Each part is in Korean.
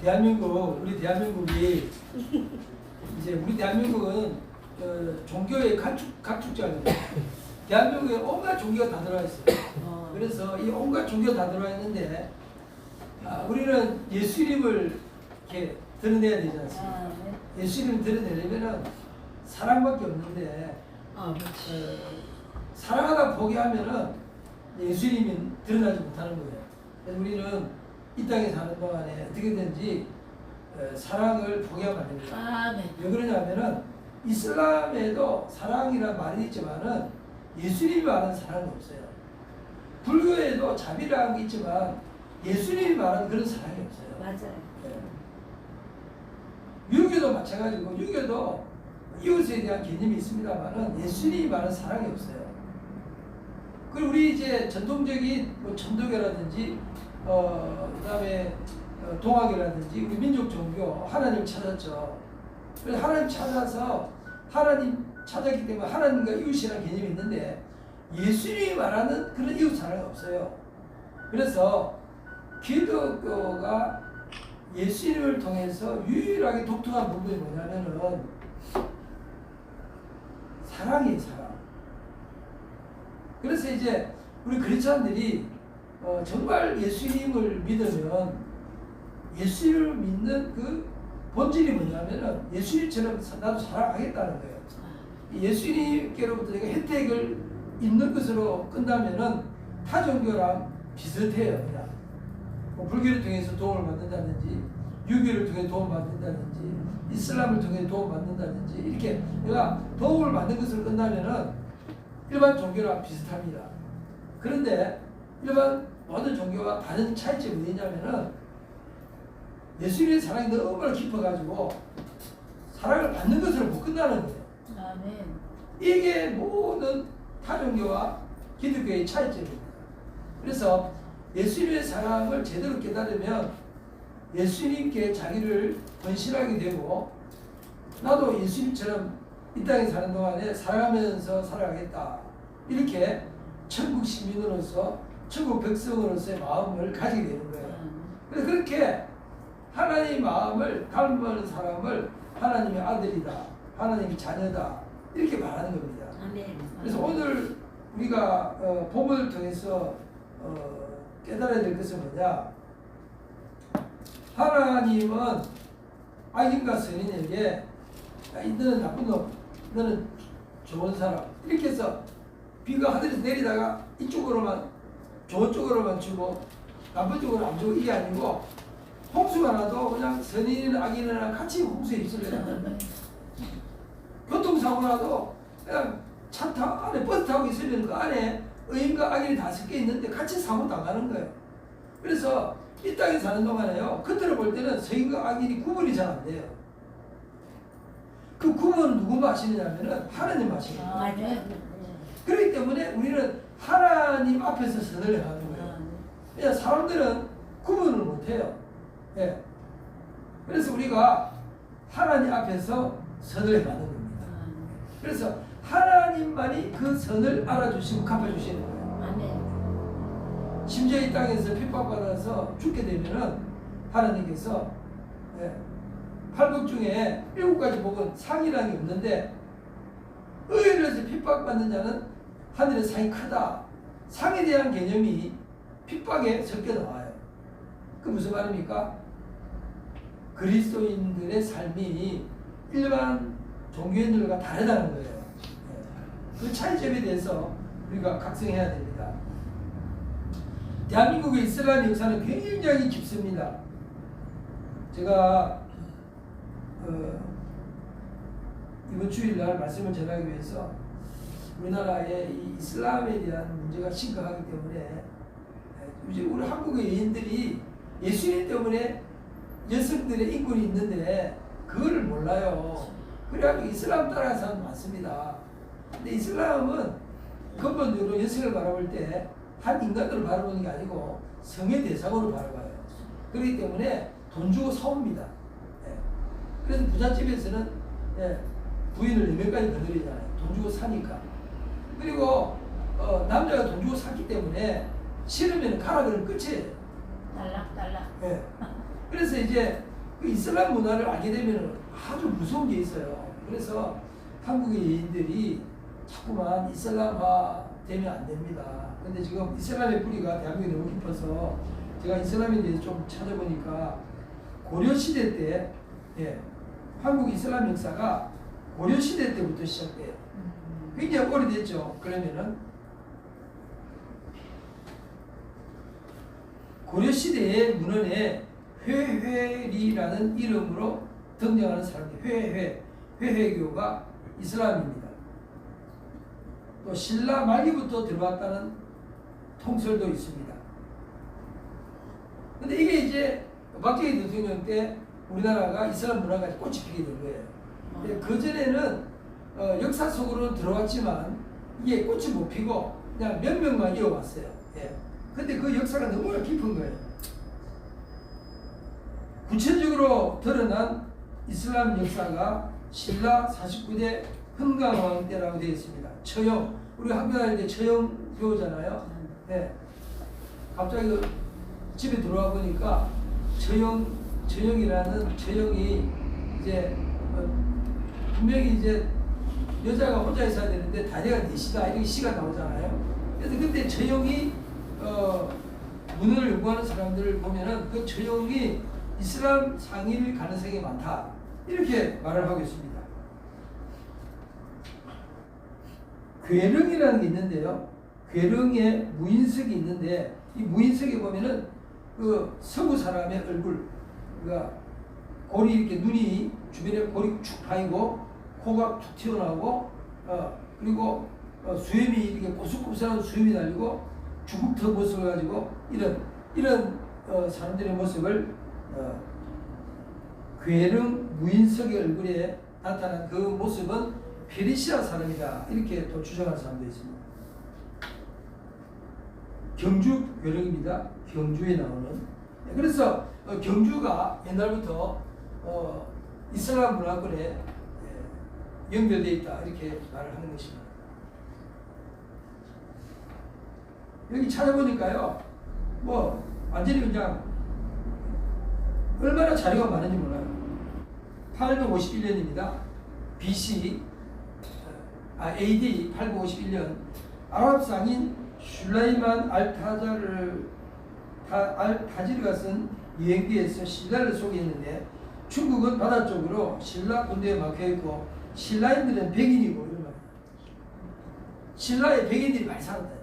대한민국, 우리 대한민국이 이제 우리 대한민국은 종교의 각축장입니다. 대한민국에 온갖 종교가 다 들어와 있어요. 그래서 이 온갖 종교가 다 들어와 있는데 우리는 예수님을 이렇게 드러내야 되지 않습니까? 예수님을 드러내려면은 사랑밖에 없는데 사랑하다 포기하면은 예수님이 드러나지 못하는 거예요. 그래서 우리는 이 땅에 사는 동안에 어떻게든지 사랑을 포기하면 안 됩니다. 왜 그러냐면은 이슬람에도 사랑이라는 말이 있지만은 예수님이 말하는 사랑은 없어요. 불교에도 자비라는 게 있지만 예수님이 말하는 그런 사랑이 없어요. 맞아요. 유교도 마찬가지고 유교도 이웃에 대한 개념이 있습니다만은 예수님이 말하는 사랑이 없어요. 그리고 우리 이제 전통적인 뭐 천도교라든지 그다음에 동학이라든지 우리 민족 종교 하나님 찾았죠. 그래서 하나님 찾아서 하나님 찾았기 때문에 하나님과 이웃이라는 개념이 있는데 예수님이 말하는 그런 이웃 사랑이 없어요. 그래서 기독교가 예수님을 통해서 유일하게 독특한 부분이 뭐냐면은 사랑이에요, 사랑. 그래서 이제 우리 크리스찬들이 정말 예수님을 믿으면 예수님을 믿는 그 본질이 뭐냐면은 예수님처럼 나도 사랑하겠다는 거예요. 예수님께로부터 내가 혜택을 입는 것으로 끝나면은 타 종교랑 비슷해요. 그냥 뭐 불교를 통해서 도움을 받는다든지 유교를 통해 도움을 받는다든지 이슬람을 통해 도움을 받는다든지 이렇게 내가 도움을 받는 것으로 끝나면은 일반 종교랑 비슷합니다. 그런데 일반 모든 종교와 다른 차이점이 뭐냐면은 예수님의 사랑이 너무나 깊어가지고 사랑을 받는 것으로 못 끝나는 거예요. 아멘. 이게 모든 타종교와 기독교의 차이점입니다. 그래서 예수님의 사랑을 제대로 깨달으면 예수님께 자기를 헌신하게 되고 나도 예수님처럼 이 땅에 사는 동안에 사랑하면서 살아가겠다. 이렇게 천국 시민으로서 천국 백성으로서의 마음을 가지게 되는 거예요. 그래서 그렇게 하나님의 마음을 닮은 사람을 하나님의 아들이다. 하나님의 자녀다. 이렇게 말하는 겁니다. 아멘. 그래서 오늘 우리가 본문을 통해서 깨달아야 될 것은 뭐냐? 하나님은 악인과 선인에게 너는 나쁜 놈, 너는 좋은 사람 이렇게 해서 비가 하늘에서 내리다가 이쪽으로만 좋은 쪽으로만 주고 나쁜 쪽으로 안 주고 이게 아니고 홍수가 나도 그냥 선인이나 악인이나 같이 홍수에 있으려고 교통사고 나도 그냥 안에 버스 타고 있으면 그 안에 의인과 악인이 다 섞여 있는데 같이 사고 당하는 거예요. 그래서 이 땅에 사는 동안에요. 겉으로 볼 때는 선인과 악인이 구분이 잘 안 돼요. 그 구분은 누구 마시느냐면은 하나님 마시는 거예요. 맞아요. 그렇기 때문에 우리는 하나님 앞에서 선을 행하는 거예요. 그냥 사람들은 구분을 못 해요. 예. 그래서 우리가 하나님 앞에서 선을 행하는 겁니다. 그래서 하나님만이 그 선을 알아주시고 갚아주시는 거예요. 아멘. 심지어 이 땅에서 핍박받아서 죽게 되면은 하나님께서 팔복 중에 7가지 복은 상이라는 게 없는데 의를 해서 핍박받는 자는 하늘의 상이 크다. 상에 대한 개념이 핍박에 섞여 나와요. 그 무슨 말입니까? 그리스도인들의 삶이 일반 종교인들과 다르다는 거예요. 그 차이점에 대해서 우리가 각성해야 됩니다. 대한민국의 이슬람 역사는 굉장히 깊습니다. 제가 이번 주일날 말씀을 전하기 위해서 우리나라의 이 이슬람에 대한 문제가 심각하기 때문에 이제 우리 한국의 여인들이 예수님 때문에 여성들의 인권이 있는데 그거를 몰라요. 그래가지고 이슬람 따라가는 사람 많습니다. 근데 이슬람은 근본적으로 여성을 바라볼 때 한 인간으로 바라보는 게 아니고 성의 대상으로 바라봐요. 그렇기 때문에 돈 주고 사옵니다. 그래서 부잣집에서는 부인을 4명까지 거느리잖아요. 돈 주고 사니까. 그리고 남자가 돈 주고 샀기 때문에 싫으면 가라 그러면 끝이에요. 달락. 예. 그래서 이제 그 이슬람 문화를 알게 되면 아주 무서운 게 있어요. 그래서 한국의 여인들이 자꾸만 이슬람화 되면 안 됩니다. 근데 지금 이슬람의 뿌리가 대한민국에 너무 깊어서 제가 이슬람에 대해서 좀 찾아보니까 고려시대 때, 예, 한국 이슬람 역사가 고려시대 때부터 시작돼요. 굉장히 오래됐죠. 그러면은 고려시대의 문헌에 회회리라는 이름으로 등장하는 사람이 회회교가 이슬람입니다. 또 신라 말기부터 들어왔다는 통설도 있습니다. 근데 이게 이제 박정희 대통령 때 우리나라가 이슬람 문화가 꽃이 피게 된 거예요. 근데 그전에는 역사 속으로 들어왔지만 이게 꽃이 못 피고 그냥 몇 명만 이어왔어요. 예. 근데 그 역사가 너무나 깊은 거예요. 구체적으로 드러난 이슬람 역사가 신라 49대 흥강왕 때라고 되어 있습니다. 처형, 우리가 학교 다닐 때 처형 배우잖아요. 네. 갑자기 그 집에 들어와 보니까 처형이라는 처형이 이제 분명히 이제 여자가 혼자 있어야 되는데 다리가 넷이다 이렇게 시가 나오잖아요. 그래서 그때 처형이 문헌을 연구하는 사람들을 보면은 그 처형이 이슬람 상일 가능성이 많다 이렇게 말을 하고 있습니다. 괴릉이라는 게 있는데요. 괴릉에 무인석이 있는데 이 무인석에 보면은 그 서구 사람의 얼굴, 그러니까 골이 이렇게 눈이 주변에 골이 축 파이고 코가 툭 튀어나오고 그리고 수염이 이렇게 꼬슬꼬슬한 수염이 달리고 주걱터 모습을 가지고 이런 사람들의 모습을 괴릉 무인석의 얼굴에 나타난 그 모습은 페르시아 사람이다 이렇게 또 주장하는 사람도 있습니다. 경주 괴릉입니다. 경주에 나오는. 그래서 경주가 옛날부터 이슬람 문화권에 연결되어 있다 이렇게 말을 하는 것입니다. 여기 찾아보니까요, 뭐 완전히 그냥 얼마나 자료가 많은지 몰라요. 851년입니다. BC, AD 851년 아랍 상인 슐라이만 알타지르가 쓴 여행기에서 신라를 소개했는데 중국은 바다 쪽으로 신라 군대에 막혀있고 신라인들은 백인이고 이런 말이에요. 신라에 백인들이 많이 살았다.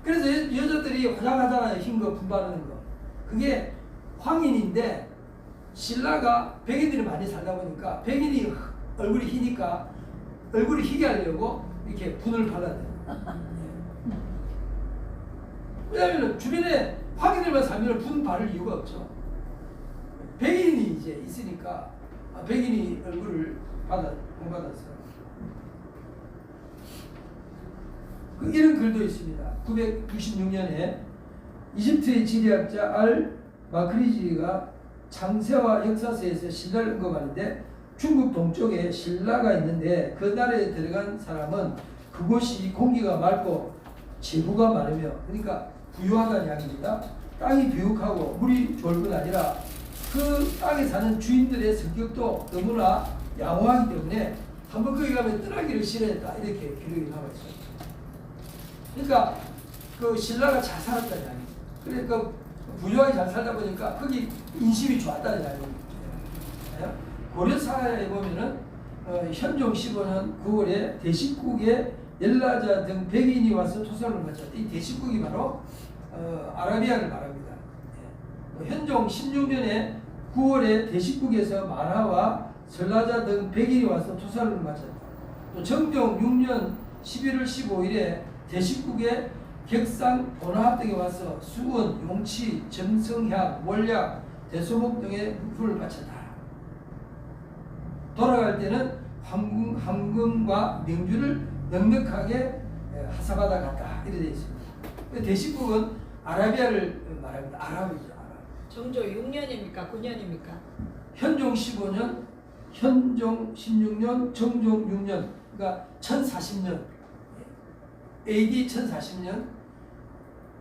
그래서 여자들이 화장하잖아요. 흰 거 분발하는 거. 그게 황인인데 신라가 백인들이 많이 살다 보니까 백인이 얼굴이 희니까 얼굴이 희게 하려고 이렇게 분을 발라대요. 왜냐하면 주변에 황인들만 살면 분 바를 이유가 없죠. 백인이 이제 있으니까 백인이 얼굴을 본받았어요. 이런 글도 있습니다. 966년에 이집트의 지리학자 알 마크리지가 창세와 역사서에서 신라를 언급하는데 중국 동쪽에 신라가 있는데 그 나라에 들어간 사람은 그곳이 공기가 맑고 재구가 많으며, 그러니까 부유하다는 이야기입니다. 땅이 비옥하고 물이 좋을 뿐 아니라 그 땅에 사는 주인들의 성격도 너무나 양호하기 때문에 한번 거기 가면 떠나기를 싫어했다 이렇게 기록이 나와 있어요. 그러니까 그 신라가 잘 살았다는 이야기. 그러니까 부유하게 잘 살다 보니까 거기 인심이 좋았다는 이야기입니다. 고려사에 보면은 현종 15년 9월에 대식국에 옐라자 등 백인이 와서 토사를 마쳤다. 이 대식국이 바로 아라비아를 말합니다. 현종 16년에 9월에 대식국에서 마라와 설라자 등 백인이 와서 토사를 마쳤다. 또 정종 6년 11월 15일에 대식국에 격상, 도나합 등에 와서 수원, 용치, 점성향, 몰약, 대소목 등의 물품을 바쳤다. 돌아갈 때는 황금과 명주를 넉넉하게 하사받아 갔다 이렇게 되어 있습니다. 대식국은 아라비아를 말합니다. 아랍이죠. 아랍. 정조 6년입니까? 9년입니까? 현종 15년, 현종 16년, 정종 6년, 그러니까 1040년, AD 1040년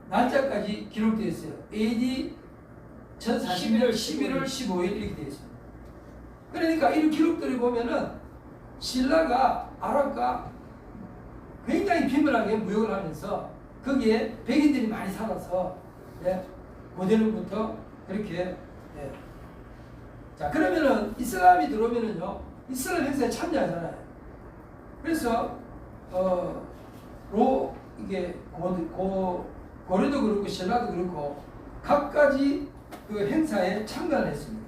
날짜까지 기록되어 있어요. AD 1040년 11월 15일 이렇게 되어 있습니다. 그러니까 이 기록들을 보면은 신라가 아랍과 굉장히 비밀하게 무역을 하면서 거기에 백인들이 많이 살아서 예, 고대로부터 그렇게 예. 자 그러면은 이슬람이 들어오면은요 이슬람 행사에 참여하잖아요. 그래서 이게 고려도 그렇고 신라도 그렇고 각가지 그 행사에 참가를 했습니다.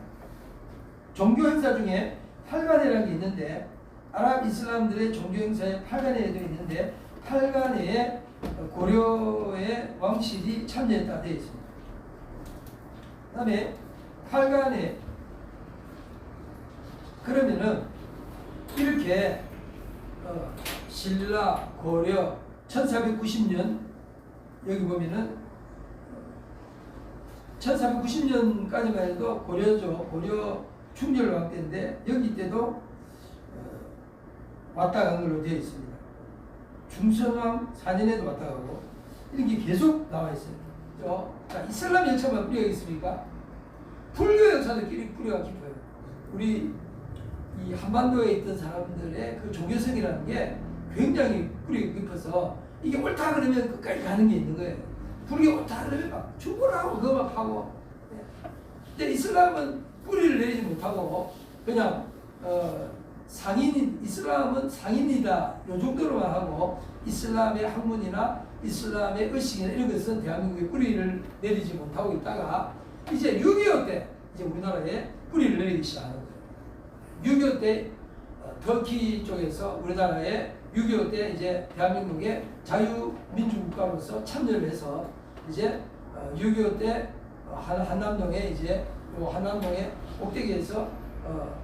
종교 행사 중에 팔간회라는 게 있는데 아랍 이슬람들의 종교 행사에 팔간회도 있는데 팔간회에 고려의 왕실이 참여했다 되어 있습니다. 그 다음에 팔간회 그러면은 이렇게 신라 고려 1490년 여기 보면은 1490년까지만 해도 고려죠. 고려 충렬왕 때인데 여기 때도 왔다 간 걸로 되어 있습니다. 중선왕 4년에도 왔다 가고 이렇게 계속 나와 있어요. 자, 이슬람 역사만 뿌리가 있습니까? 불교 역사도 뿌리가 깊어요. 우리 이 한반도에 있던 사람들의 그 종교성이라는 게 굉장히 뿌리가 깊어서 이게 옳다 그러면 끝까지 가는 게 있는 거예요. 불교 옳다 그러면 막 죽으라고 그거만 파고. 근데 이슬람은 뿌리를 내리지 못하고 그냥 이슬람은 상인이다 요 정도로만 하고 이슬람의 학문이나 이슬람의 의식이나 이런 것은 대한민국에 뿌리를 내리지 못하고 있다가 이제 6.25 때 이제 우리나라에 뿌리를 내리기 시작하는 거예요. 6.25 때 터키 쪽에서 우리나라에 6.25 때 이제 대한민국의 자유민주국가로서 참여를 해서 이제 6.25 때 한남동에 이제 한남동의 꼭대기에서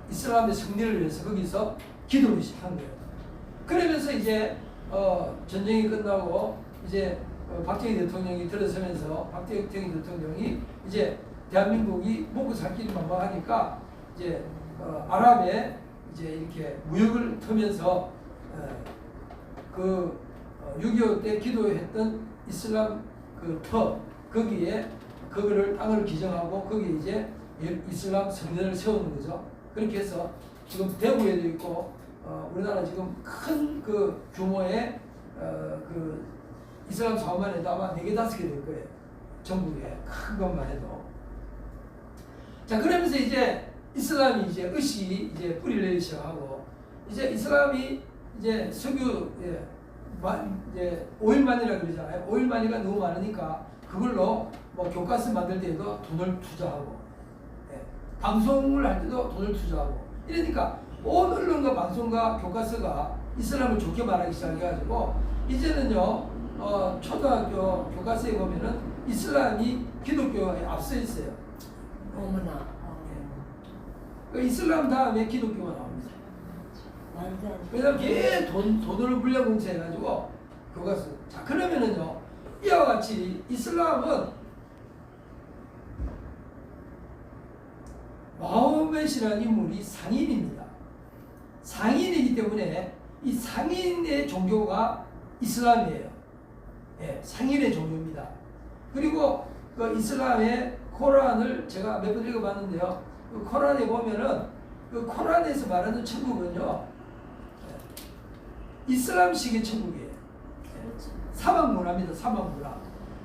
이슬람의 승리를 위해서 거기서 기도를 한 거예요. 그러면서 이제 전쟁이 끝나고 이제 박정희 대통령이 들어서면서 박정희 대통령이 이제 대한민국이 먹고 살 길이 막막하니까 이제 아랍에 이제 이렇게 무역을 터면서 그 6.25 때 기도했던 이슬람 그 거기에 그거를 땅을 기정하고 거기에 이제 이슬람 성전을 세우는 거죠. 그렇게 해서 지금 대구에도 있고 우리나라 지금 큰 그 규모의 그 이슬람 사업만 해도 아마 4개, 5개 될 거예요. 전국에 큰 것만 해도. 자 그러면서 이제 이슬람이 이제 의식이 이제 뿌리를 내리기 시작하고 이제 이슬람이 이제 석유 이제 오일만이라 그러잖아요. 오일만이가 너무 많으니까 그걸로 뭐 교과서 만들 때도 돈을 투자하고 방송을 할 때도 돈을 투자하고 이러니까 온 언론과 방송과 교과서가 이슬람을 좋게 말하기 시작해가지고 이제는요 초등학교 교과서에 보면은 이슬람이 기독교에 앞서 있어요. 어머나. 그 이슬람 다음에 기독교가 나옵니다. 그래서 돈을 불량공채해가지고 교과서. 자 그러면은요 이와 같이 이슬람은 마호멧이라는 인물이 상인입니다. 상인이기 때문에 이 상인의 종교가 이슬람이에요. 예, 상인의 종교입니다. 그리고 그 이슬람의 코란을 제가 몇 번 읽어봤는데요. 그 코란에 보면은 그 코란에서 말하는 천국은요 이슬람식의 천국이에요. 사막 문화입니다. 사막 문화.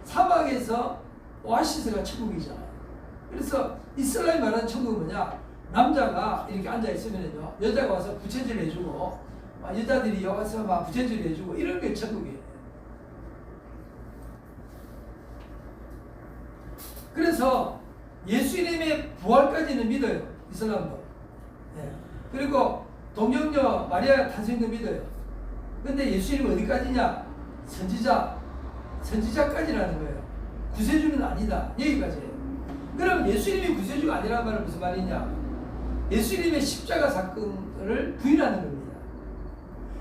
사막에서 오아시스가 천국이잖아요. 그래서 이슬람이 말하는 천국은 뭐냐? 남자가 이렇게 앉아 있으면요 여자가 와서 부채질 해주고 여자들이 와서 막 부채질 해주고 이런 게 천국이에요. 그래서 예수님의 부활까지는 믿어요. 이슬람도. 예. 그리고 동정녀 마리아 탄생도 믿어요. 근데 예수님은 어디까지냐? 선지자까지라는 거예요. 구세주는 아니다. 여기까지예요. 그럼 예수님이 구세주가 아니라는 말은 무슨 말이냐? 예수님의 십자가 사건을 부인하는 겁니다.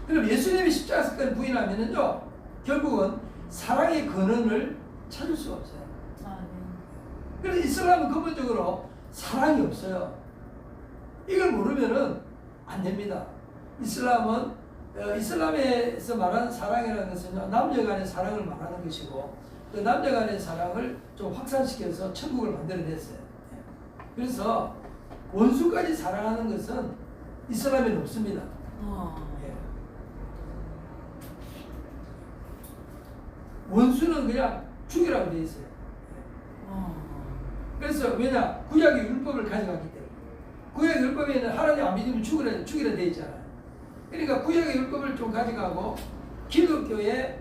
그럼 예수님의 십자가 사건을 부인하면은요, 결국은 사랑의 근원을 찾을 수가 없어요. 그래서 이슬람은 근본적으로 사랑이 없어요. 이걸 모르면은 안 됩니다. 이슬람은 이슬람에서 말하는 사랑이라는 것은 남녀 간의 사랑을 말하는 것이고 그 남녀 간의 사랑을 좀 확산시켜서 천국을 만들어냈어요. 그래서 원수까지 사랑하는 것은 이슬람에는 없습니다. 예. 원수는 그냥 죽이라고 되어 있어요. 그래서 왜냐? 구약의 율법을 가져갔기 때문에. 구약의 율법에는 하나님 안 믿으면 죽이라 되어 있잖아요. 그러니까 구약의 율법을 좀 가져가고 기독교의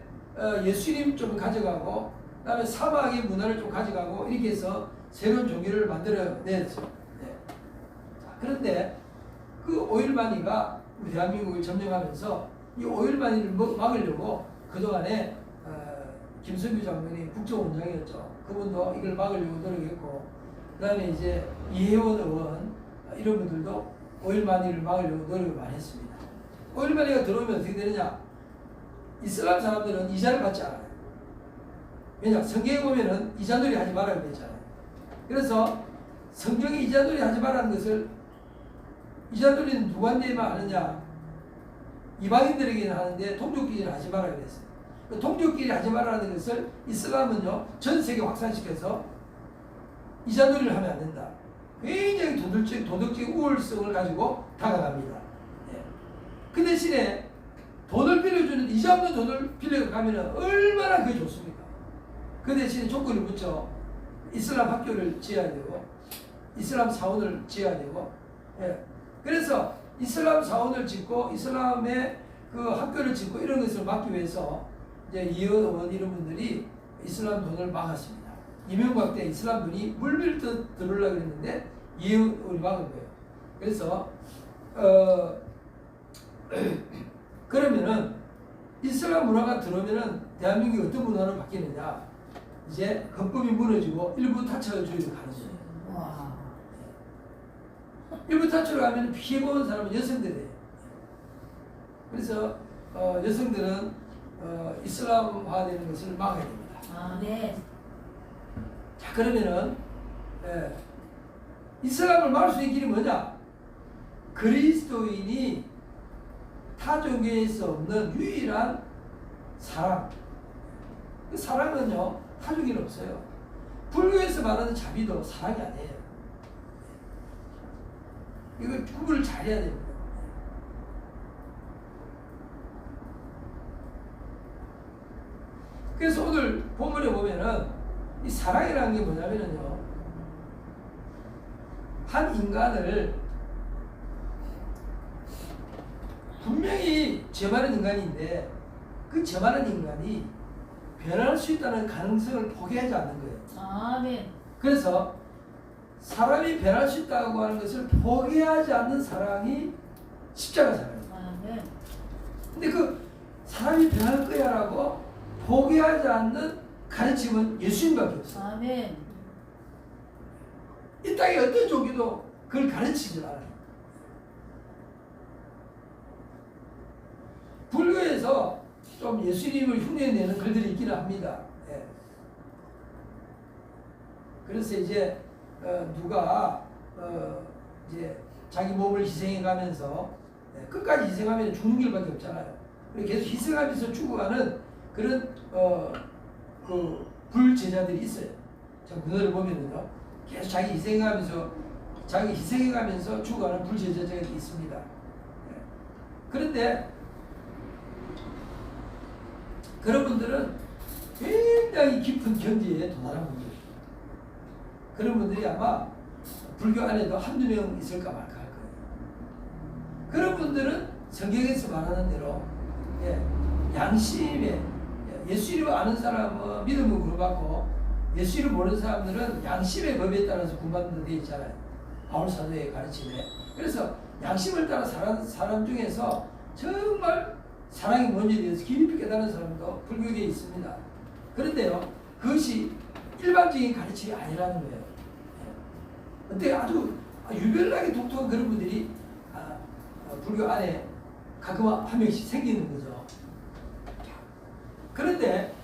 예수님 좀 가져가고 그다음에 사막의 문화를 좀 가져가고 이렇게 해서 새로운 종교를 만들어냈죠. 네. 그런데 그 오일만이가 우리 대한민국을 점령하면서 이 오일만이를 막으려고 그동안에 김성규 장관이 국정원장이었죠. 그분도 이걸 막으려고 노력했고 그 다음에 이제 이혜원 의원 이런 분들도 오일만이를 막으려고 노력을 많이 했습니다. 오일만이가 들어오면 어떻게 되느냐? 이슬람 사람들은 이자를 받지 않아요. 왜냐? 성경에 보면은 이자놀이 하지 말라고 되잖아요. 그래서 성경이 이자놀이 하지 말라는 것을 이자놀이는 누구한테만 하느냐? 이방인들에게는 하는데 동족끼리는 하지 말라고 그랬어요. 동족끼리 하지 말라는 것을 이슬람은요 전 세계 확산시켜서 이자놀이를 하면 안 된다. 굉장히 도덕적 우월성을 가지고 다가갑니다. 예. 그 대신에 돈을 빌려주는 이자 없는 돈을 빌려가면 얼마나 그게 좋습니까? 그 대신에 조건을 붙여 이슬람 학교를 지어야 되고 이슬람 사원을 지어야 되고 예. 그래서 이슬람 사원을 짓고 이슬람의 그 학교를 짓고 이런 것을 막기 위해서 이제 이혜원 의원 이런 분들이 이슬람 돈을 막았습니다. 이명박 때 이슬람 돈이 물밀듯 들어오려고 했는데 이혜원 의원이 막은 거예요. 그래서 그러면은 이슬람 문화가 들어오면은 대한민국이 어떤 문화로 바뀌느냐? 이제 헌법이 무너지고 일부 타처주의로 가는 거예요. 일부 타처로 가면 피해 보는 사람은 여성들이에요. 그래서 여성들은 이슬람화되는 것을 막아야 됩니다. 네. 자 그러면은 이슬람을 막을 수 있는 길이 뭐냐? 그리스도인이 타종에서 없는 유일한 사랑. 그 사랑은요 타종에는 없어요. 불교에서 말하는 자비도 사랑이 아니에요. 이걸 구분을 잘해야 됩니다. 그래서 오늘 본문에 보면은 이 사랑이라는 게 뭐냐면은요 한 인간을 분명히 죄 많은 인간인데 그 죄 많은 인간이 변할 수 있다는 가능성을 포기하지 않는 거예요. 아멘. 그래서 사람이 변할 수 있다고 하는 것을 포기하지 않는 사랑이 십자가 사랑이에요. 아멘. 근데 그 사람이 변할 거야라고 포기하지 않는 가르침은 예수님밖에 없어요. 아멘. 이 땅에 어떤 종교도 그걸 가르치지 않아요. 불교에서 좀 예수님을 흉내내는 글들이 있기는 합니다. 예. 그래서 이제 누가 이제 자기 몸을 희생해가면서 끝까지 희생하면 죽는 길밖에 없잖아요. 계속 희생하면서 죽어가는 그런 그 불제자들이 있어요. 자 문화를 보면은요 계속 자기 희생해가면서 죽어가는 불제자들이 있습니다. 그런데 그런 분들은 굉장히 깊은 견지에 도달한 분들이에요. 그런 분들이 아마 불교 안에도 한두 명 있을까 말까 할 거예요. 그런 분들은 성경에서 말하는 대로 양심에 예수님을 아는 사람은 믿음을 구원받고 예수를 모르는 사람들은 양심의 법에 따라서 구원받는 데 있잖아요. 바울 사도의 가르침에. 그래서 양심을 따라 살아가는 사람 중에서 정말 사랑이 뭔지에 대해서 깊이 깨달은 사람도 불교계에 있습니다. 그런데요, 그것이 일반적인 가르침이 아니라는 거예요. 어때 아주 유별나게 독특한 그런 분들이 불교 안에 가끔 한 명씩 생기는 거죠. 그런데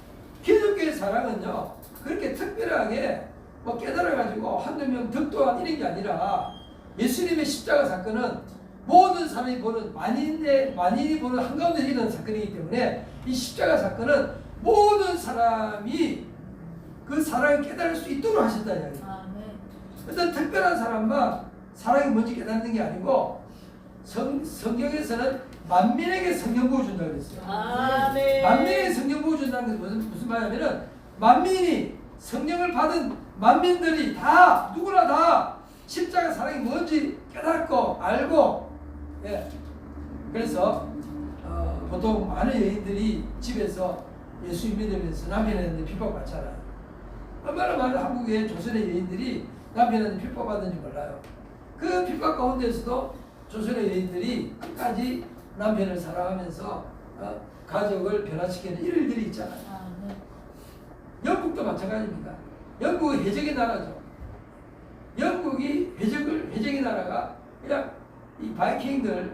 기독교의 사랑은요, 그렇게 특별하게 뭐 깨달아가지고 한두 명 덕도한 이런 게 아니라 예수님의 십자가 사건은 모든 사람이 보는 만인이 보는 한가운데서 일어난 사건이기 때문에 이 십자가 사건은 모든 사람이 그 사랑을 깨달을 수 있도록 하셨다는 이야기예요. 어떤 특별한 사람만 사랑이 뭔지 깨닫는 게 아니고 성경에서는 만민에게 성령 부어 준다고 그랬어요. 아멘. 만민에게 성령 부어 준다는 것은 무슨 말이냐면은 만민이 성령을 받은 만민들이 다 누구나 다 십자가 사랑이 뭔지 깨닫고 알고 예. 그래서 보통 많은 여인들이 집에서 예수 믿으면서 남편한테 핍박받잖아요. 얼마나 많은 한국의 조선의 여인들이 남편한테 핍박받는지 몰라요. 그 핍박 가운데서도 조선의 여인들이 끝까지 남편을 사랑하면서 가족을 변화시키는 일들이 있잖아요. 아멘. 영국도 마찬가지입니다. 영국은 해적의 나라죠. 영국이 해적의 나라가 그냥 이 바이킹들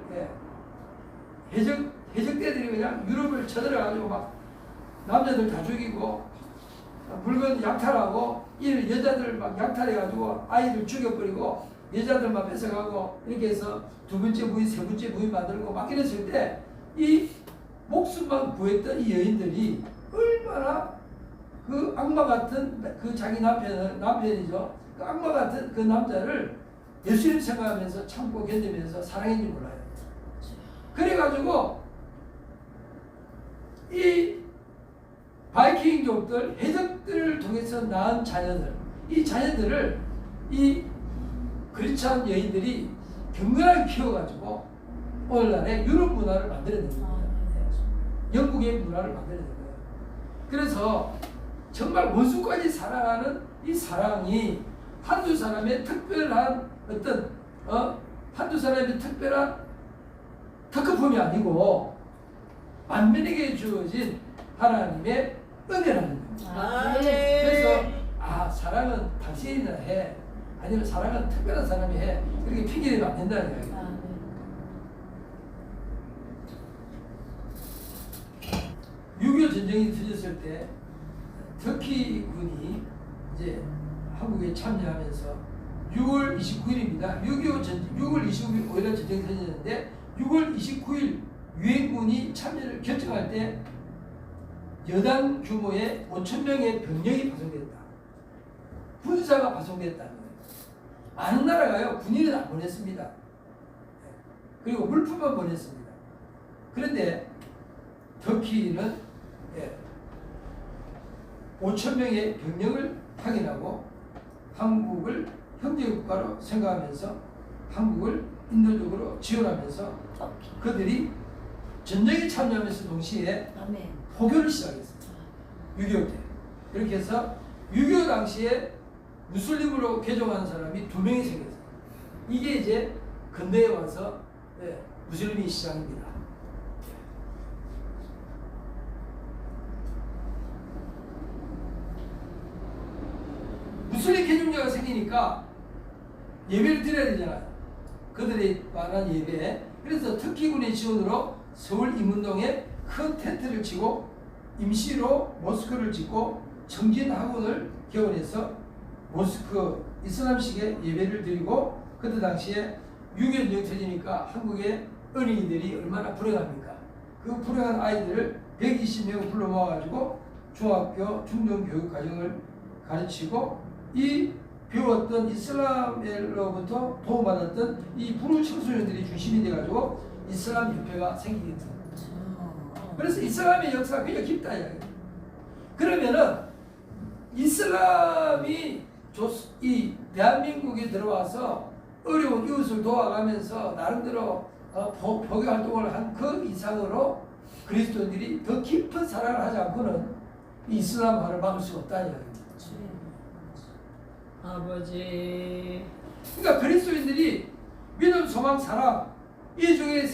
해적대들이 그냥 유럽을 쳐들어가지고 막 남자들 다 죽이고 물건 약탈하고 이 여자들 막 약탈해가지고 아이들 죽여버리고 여자들만 뺏어가고 이렇게 해서 두 번째 부인, 세 번째 부인 만들고 막 이랬을 때 이 목숨만 구했던 이 여인들이 얼마나 그 악마 같은 그 자기 남편이죠. 그 악마 같은 그 남자를 예수님 생각하면서 참고 견디면서 사랑했는지 몰라요. 그래가지고 이 바이킹족들, 해적들을 통해서 낳은 자녀들, 이 자녀들을 이 크리스찬 여인들이 경건하게 키워가지고 오늘날의 유럽 문화를 만들어낸 겁니다. 영국의 문화를 만들어낸 거예요. 그래서 정말 원수까지 사랑하는 이 사랑이 한두 사람의 특별한 어떤 한두 사람의 특별한 특급품이 아니고 만민에게 주어진 하나님의 은혜라는 겁니다. 아멘. 그래서 사랑은 당신이나 해 아니면 사랑은 특별한 사람이 해 이렇게 핑계대면 안 된다는 이야기예요. 아멘. (6.25) 전쟁이 터졌을 때 터키 군이 이제 한국에 참여하면서 6월 29일입니다. 6월 25일 전쟁이 터졌는데 6월 29일 유엔군이 참여를 결정할 때 여당 규모의 5,000명의 병력이 파송됐다. 군사가 파송됐다는 거예요. 많은 나라가요 군인은 안 보냈습니다. 그리고 물품만 보냈습니다. 그런데 터키는 5,000명의 병력을 확인하고 한국을 형제국가로 생각하면서 한국을 인도적으로 지원하면서 그들이 전쟁에 참여하면서 동시에 아멘. 포교를 시작했습니다. 6.25 때. 이렇게 해서 6.25 당시에 무슬림으로 개종한 사람이 2명이 생겼어요. 이게 이제 근대에 와서 무슬림이 시작입니다. 무슬림 개종자가 생기니까 예배를 드려야 되잖아요. 그들이 말한 예배. 그래서 터키군의 지원으로 서울 인문동에 큰 텐트를 치고 임시로 모스크를 짓고 청진 학원을 개원해서 모스크 이슬람식의 예배를 드리고 그때 당시에 6.25 전쟁 터지니까 한국의 어린이들이 얼마나 불행합니까? 그 불행한 아이들을 120명 불러 모아가지고 중학교, 중등교육 과정을 가르치고 이 배웠던 이슬람으로부터 도움받았던 이 불우 청소년들이 중심이 돼가지고 이슬람 협회가 생기게 됩니다. 그래서 이슬람의 역사가 굉장히 깊다 이야기예요. 그러면은 이슬람이 이 대한민국에 들어와서 어려운 이웃을 도와가면서 나름대로 포교 활동을 한 그 이상으로 그리스도인들이 더 깊은 사랑을 하지 않고는 이 이슬람화를 막을 수 없다는 이야기입니다. 아버지. 그러니까 그리스도인들이 믿음, 소망, 사랑 이 중에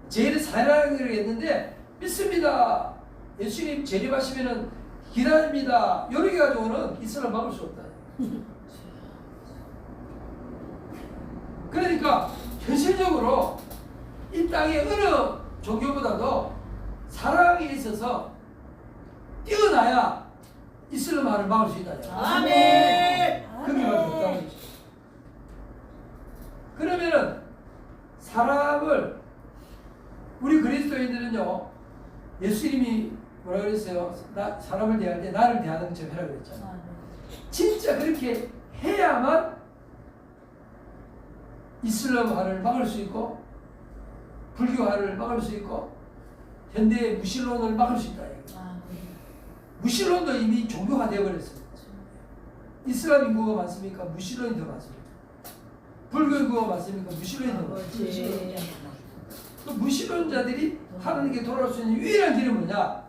제일 사랑을 했는데 믿습니다. 예수님 재림하시면은 기다립니다. 이렇게 가지고는 이슬람 막을 수 없다. 그러니까 현실적으로 이 땅의 어느 종교보다도 사랑이 있어서 뛰어나야 이슬람화를 막을 수 있다. 아멘. 그게 없다는 거죠. 그러면은 사람을 우리 그리스도인들은요 예수님이 뭐라 그랬어요? 사람을 대할 때 나를 대하는 것처럼 해라 그랬잖아요. 진짜 그렇게 해야만 이슬람화를 막을 수 있고 불교화를 막을 수 있고 현대의 무신론을 막을 수 있다. 아멘. 무신론도 이미 종교화되어 버렸습니다. 이슬람 인구가 많습니까? 무신론이 더 많습니다. 불교 인구가 많습니까? 무신론이 더 많습니다. 아버지. 그 무신론자들이 하나님께 돌아올 수 있는 유일한 길은 뭐냐?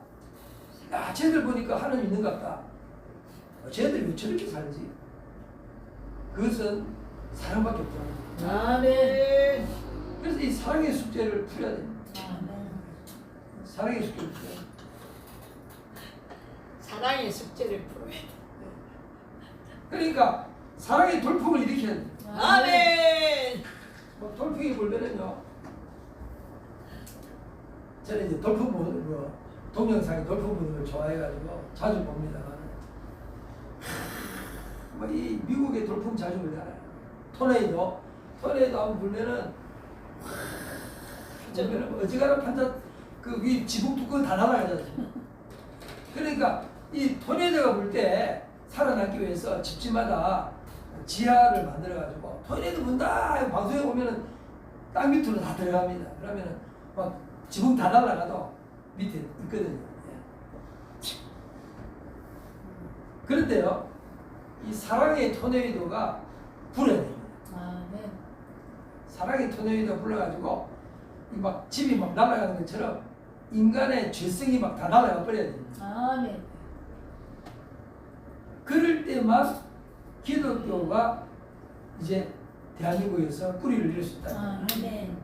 야, 쟤들 보니까 하나님 있는 것 같다. 쟤들이 왜 저렇게 살지? 그것은 사랑밖에 없다. 아멘. 그래서 이 사랑의 숙제를 풀어야 됩니다. 아멘. 사랑의 숙제를 풀어야 됩니다. 사랑의 숙제를 풀어야 돼. 그러니까 사랑의 돌풍을 일으켜야 됩니다. 아멘. 뭐 돌풍이 불면은요. 저는 이제 돌풍 보는 거, 동영상에 돌풍 보는 걸 좋아해가지고 자주 봅니다만, 뭐 이 미국의 돌풍 자주 불잖아요. 토네이도 한번 불면은 어지간한 판자 그 위 지붕 뚜껑 다 날아가잖아요. 그러니까 이 토네이도가 불 때 살아남기 위해서 집집마다 지하를 만들어가지고 토네이도 분다 방송에 보면은 땅 밑으로 다 들어갑니다. 그러면은 막 지붕 다 날아가도 밑에 있거든요. 예. 그런데요, 이 사랑의 토네이도가 불어야 됩니다. 아멘. 사랑의 토네이도가 불어가지고 이 막 집이 막 날아가는 것처럼 인간의 죄성이 막 다 날아가 버려야 됩니다. 아멘. 그럴 때만 기독교가 이제 대한민국에서 뿌리를 내릴 수 있다. 아멘.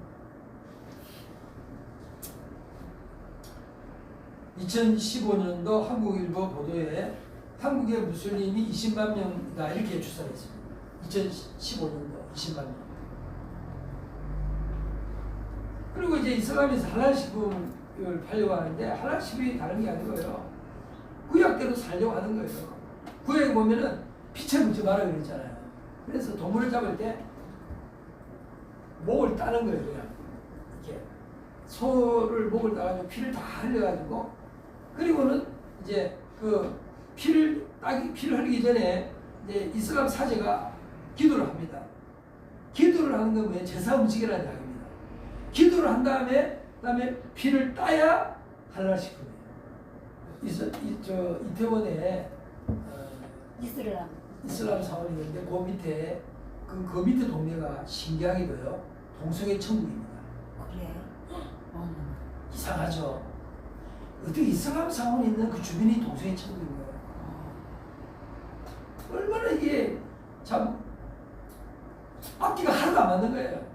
2015년도 한국일보 보도에 한국의 무슬림이 20만 명이다 이렇게 추산했습니다. 2015년도 20만 명. 그리고 이제 이슬람에서 할랄 식품을 팔려고 하는데 할랄 식품이 다른 게 아니고요. 구약대로 살려고 하는 거예요. 구약에 보면은 피채 묻지 마라 그랬잖아요. 그래서 동물을 잡을 때 목을 따는 거예요. 그냥 이렇게 소를 목을 따가지고 피를 다 흘려가지고 그리고는 이제 그 피를 흘리기 전에 이제 이슬람 사제가 기도를 합니다. 기도를 하는 건 뭐예요? 제사 음식이라는 이야기입니다. 기도를 한 그다음에 피를 따야 할랄식품이에요. 이태원에 이슬람 사원이 있는데 그 밑에 동네가 신기하게도요 동성애 천국입니다. 그래. 이상하죠. 어떻게 이슬람 사원이 있는 그 주변이 동성애 천국인 거예요? 얼마나 이게 참 앞뒤가 하나도 안 맞는 거예요.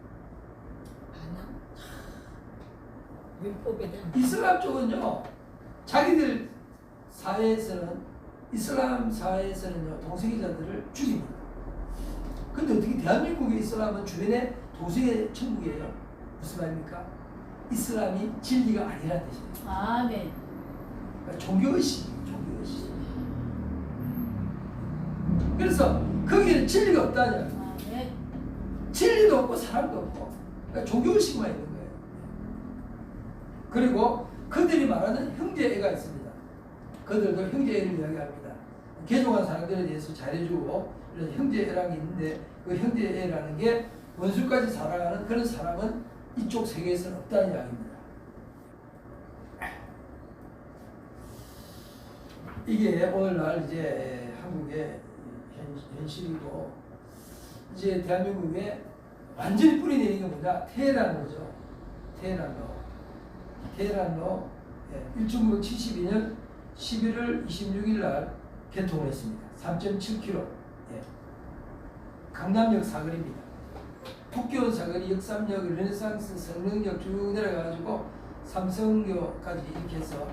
율법에 대한 이슬람 쪽은요, 자기들 사회에서는, 이슬람 사회에서는요, 동성애자들을 죽입니다. 근데 어떻게 대한민국의 이슬람은 주변에 동성애 천국이에요? 무슨 말입니까? 이슬람이 진리가 아니라는 뜻이에요. 아멘. 그러니까 종교의식이에요, 종교의식. 그래서 거기에는 진리가 없다냐. 아멘. 진리도 없고 사람도 없고, 그러니까 종교의식만 있는 거예요. 그리고 그들이 말하는 형제애가 있습니다. 그들도 형제애를 이야기합니다. 개종한 사람들에 대해서 잘해주고 이런 형제애라는 게 있는데 그 형제애라는 게 원수까지 살아가는 그런 사람은 이쪽 세계에서는 없다는 이야기입니다. 이게 오늘날 이제 한국의 현실이고 이제 대한민국에 완전히 뿌리 내린 게 뭐냐? 테헤란로죠. 테헤란로 1972년 11월 26일 날 개통을 했습니다. 3.7km. 강남역 사거리입니다. 국교원 사거리, 역삼역, 르네상스, 성능역 쭉 내려가가지고 삼성교까지 이렇게 해서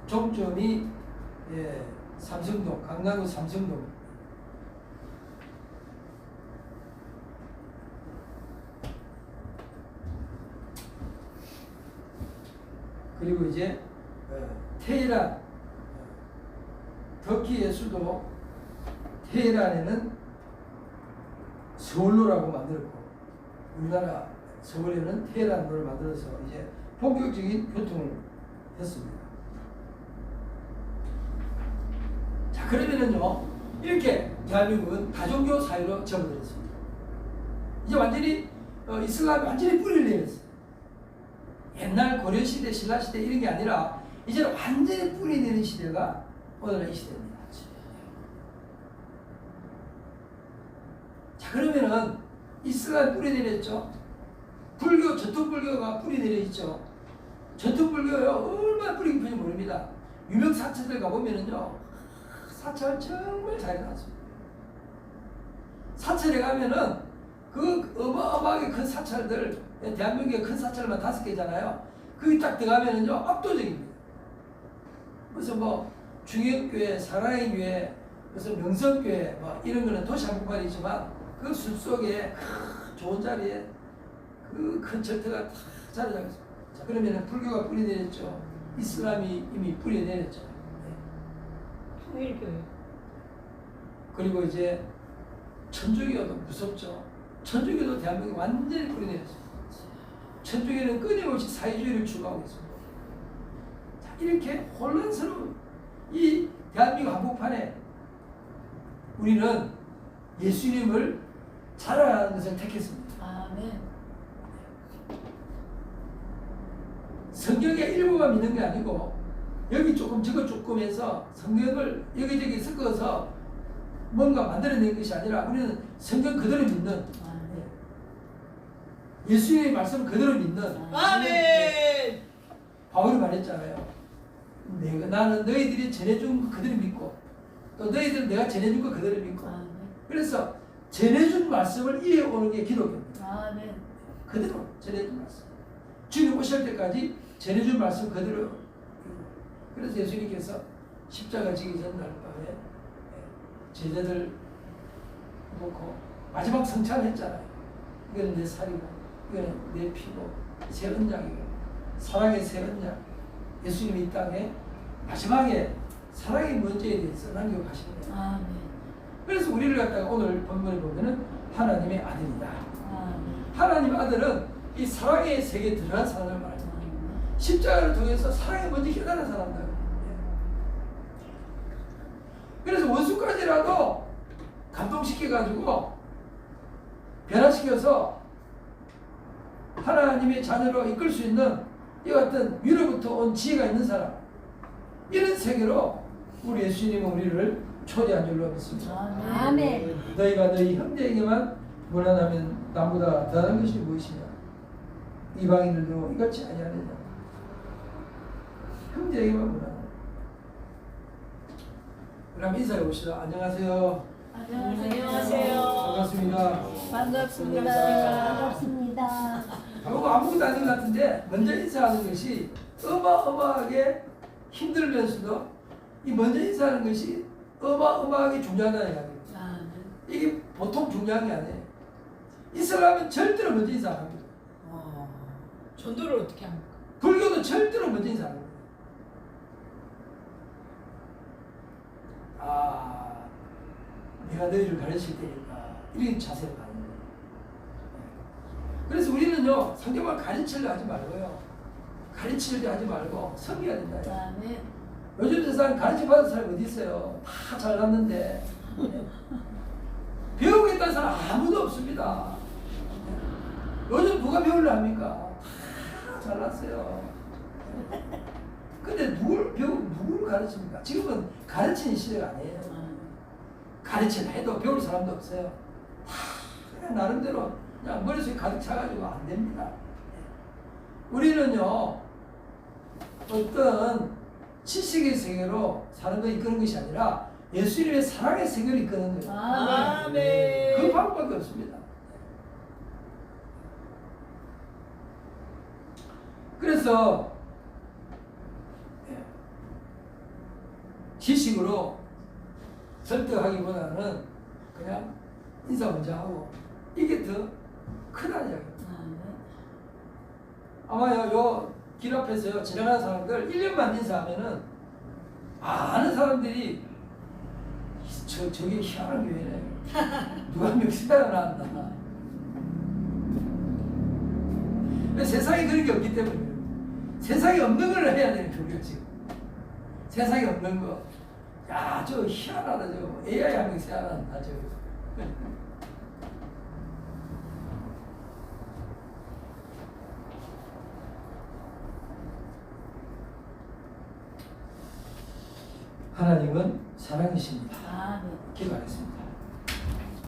종점이 삼성동, 강남구 삼성동. 그리고 이제 테헤란, 터키의 수도 테헤란에는 서울로라고 만들었고 우리나라 서울에는 테헤란로를 만들어서 이제 본격적인 교통을 했습니다. 자, 그러면은요 이렇게 대한민국은 다종교 사회로 접어들었습니다. 이제 완전히 이슬람이 완전히 뿌리를 내렸어요. 옛날 고려시대, 신라시대 이런 게 아니라 이제는 완전히 뿌리 내린 시대가 오늘의 이 시대입니다. 자, 그러면은 이슬람이 뿌리 내렸죠. 불교, 전통불교가 뿌리 내려있죠. 전통불교요, 얼마나 뿌리 깊은지 모릅니다. 유명 사찰들 가보면은요, 사찰 정말 잘 해놨습니다. 사찰에 가면은 그 어마어마하게 큰 사찰들, 대한민국의 큰 사찰만 5개잖아요. 거기 딱 들어가면은요, 압도적입니다. 무슨 뭐, 중형교회, 사랑의 교회, 무슨 명성교회, 뭐, 이런 거는 도시 한복판이지만, 그 숲속에 좋은 자리에 그 큰 절터가 다 자리 잡았습니다. 자, 그러면은 불교가 뿌리 내렸죠. 이슬람이 이미 뿌리 내렸죠. 통일교회. 그리고 이제 천주교도 무섭죠. 천주교도 대한민국에 완전히 뿌리 내렸어요. 천주교는 끊임없이 사회주의를 추구하고 있습니다. 자, 이렇게 혼란스러운 이 대한민국 한복판에 우리는 예수님을 자라가는 것을 택했습니다. 아멘. 성경의 일부만 믿는 게 아니고 여기 조금 저거 조금 해서 성경을 여기저기 섞어서 뭔가 만들어낸 것이 아니라 우리는 성경 그대로 믿는, 예수님의 말씀 그대로 믿는, 아멘. 바울이 말했잖아요. 나는 너희들이 전해준 거 그대로 믿고 또 너희들은 내가 전해준 거 그대로 믿고. 아멘. 그래서 전해준 말씀을 이어오는 게 기독교입니다. 아멘. 그대로 전해준 말씀. 주님 오실 때까지 전해준 말씀 그대로. 그래서 예수님께서 십자가 지기 전날 밤에 제자들 놓고 마지막 성찬을 했잖아요. 이거는 내 살이고 이거는 내 피고 새 언약이고 사랑의 새 언약. 예수님이 이 땅에 마지막에 사랑이 뭔지에 대해서 남겨가시는 거예요. 아멘. 그래서 우리를 갖다가 오늘 본문에 보면은 하나님의 아들이다. 아멘. 하나님 아들은 이 사랑의 세계에 들어간 사람을 말합니다. 십자가를 통해서 사랑이 뭔지 깨달은 사람들. 그래서 원수까지라도 감동시켜가지고 변화시켜서 하나님의 자녀로 이끌 수 있는 이 같은 위로부터 온 지혜가 있는 사람, 이런 세계로 우리 예수님은 우리를 초대한 줄로 믿습니다. 아멘. 너희가 너희 형제에게만 무난하면 나보다 더한 것이 무엇이냐? 이방인들도 이같이 아니하느냐? 형제에게만 무난하다. 우리 한번 인사해 봅시다. 안녕하세요. 안녕하세요. 반갑습니다. 반갑습니다. 이거 아무것도 아닌 것 같은데 먼저 인사하는 것이 어마어마하게 힘들면서도 이 먼저 인사하는 것이 어마어마하게 중요하다는 이야기입니다. 아멘. 이게 보통 중요한 게 아니에요. 이슬람은 절대로 먼저 인사 안 합니다. 전도를 어떻게 합니까? 불교도 절대로 먼저 인사 안 합니다. 아, 내가 너희를 가르칠 테니까 이런 자세로 가는 거예요. 그래서 우리는요, 상대방을 가르치려 하지 말고요, 가르치려 하지 말고 섬겨야 된다. 아멘. 요즘 세상 가르쳐 받은 사람이 어디 있어요? 다 잘났는데 배우겠다는 사람 아무도 없습니다. 요즘 누가 배우려 합니까? 다 잘났어요. 근데 누구를 가르칩니까? 지금은 가르치는 시대가 아니에요. 가르치려 해도 배울 사람도 없어요. 다 그냥 나름대로 그냥 머릿속에 가득 차가지고 안 됩니다. 우리는요, 어떤 지식의 세계로 사는 거 이끄는 것이 아니라 예수님의 사랑의 세계로 이끄는 거예요. 아멘. 그 방법밖에 없습니다. 그래서 지식으로 설득하기보다는 그냥 인사 먼저 하고 이게 더 크다는 이야기입니다. 아마요, 요 길 앞에서요, 지나가는 사람들 1년만 인사하면은 아는 사람들이 저게 희한한 교회네. 누가 한 명 시다가 나왔다. 세상에 그런 게 없기 때문에 세상에 없는 걸 해야 되는 교회가 지금. 세상에 없는 거. 야, 저 희한하다, 저거. AI 한 명 희한하다, 저거. 하나님은 사랑이십니다. 아멘. 기도하겠습니다.